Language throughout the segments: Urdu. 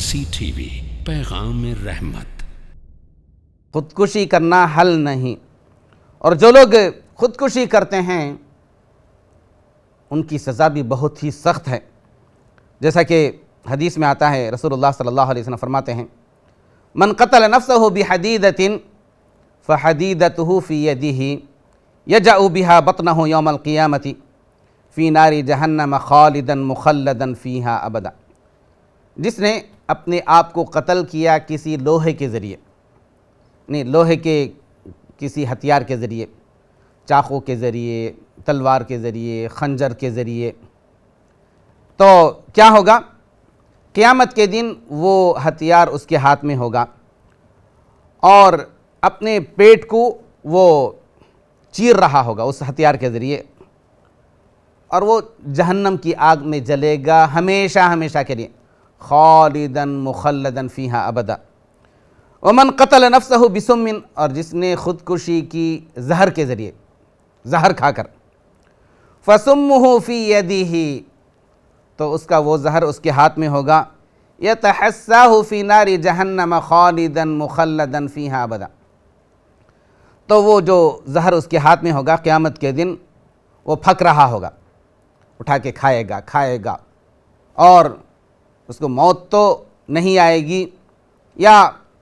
عباسی ٹی وی، پیغام رحمت۔ خودکشی کرنا حل نہیں، اور جو لوگ خودکشی کرتے ہیں ان کی سزا بھی بہت ہی سخت ہے۔ جیسا کہ حدیث میں آتا ہے، رسول اللہ صلی اللہ علیہ وسلم فرماتے ہیں، من قتل نفسه بحدیدۃ فحدیدته فی یدہ یجأ بها بطنہ یوم القیامۃ فی نار جہنم خالدا مخلدا فیہا ابدا۔ جس نے اپنے آپ کو قتل کیا کسی لوہے کے ذریعے، نہیں لوہے کے کسی ہتھیار کے ذریعے، چاقو کے ذریعے، تلوار کے ذریعے، خنجر کے ذریعے، تو کیا ہوگا؟ قیامت کے دن وہ ہتھیار اس کے ہاتھ میں ہوگا اور اپنے پیٹ کو وہ چیر رہا ہوگا اس ہتھیار کے ذریعے، اور وہ جہنم کی آگ میں جلے گا ہمیشہ ہمیشہ کے لیے، خالدا مخلدا فیہا ابدا۔ ومن قتل نفسہ بسم، اور جس نے خودکشی کی زہر کے ذریعے، زہر کھا کر، فسمہ فی یدہ، تو اس کا وہ زہر اس کے ہاتھ میں ہوگا، یتحساہ فی نار جہنم خالدا مخلدا فیہا ابدا، تو وہ جو زہر اس کے ہاتھ میں ہوگا قیامت کے دن وہ پھک رہا ہوگا، اٹھا کے کھائے گا اور اس کو موت تو نہیں آئے گی، یا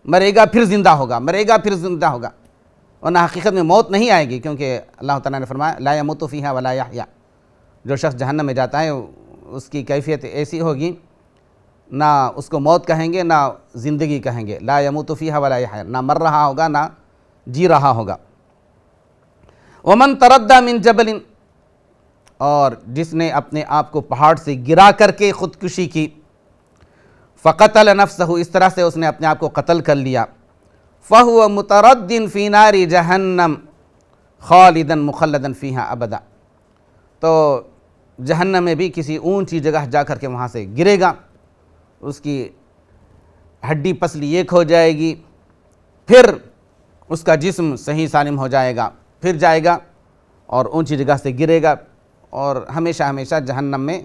مرے گا پھر زندہ ہوگا، ورنہ حقیقت میں موت نہیں آئے گی، کیونکہ اللہ تعالیٰ نے فرمایا لا یموت فیہا ولا یحیا، جو شخص جہنم میں جاتا ہے اس کی کیفیت ایسی ہوگی، نہ اس کو موت کہیں گے نہ زندگی کہیں گے، لا یموت فیہا ولا یحیا، نہ مر رہا ہوگا نہ جی رہا ہوگا۔ ومن تردى من جبل، اور جس نے اپنے آپ کو پہاڑ سے گرا کر کے خودکشی کی، فقتل نفسہ، اس طرح سے اس نے اپنے آپ کو قتل کر لیا، فہو مترد فی نار جہنم خالدا مخلدا فیہا ابدا، تو جہنم میں بھی کسی اونچی جگہ جا کر کے وہاں سے گرے گا، اس کی ہڈی پسلی ایک ہو جائے گی، پھر اس کا جسم صحیح سالم ہو جائے گا، پھر جائے گا اور اونچی جگہ سے گرے گا، اور ہمیشہ ہمیشہ جہنم میں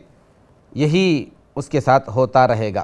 یہی اس کے ساتھ ہوتا رہے گا۔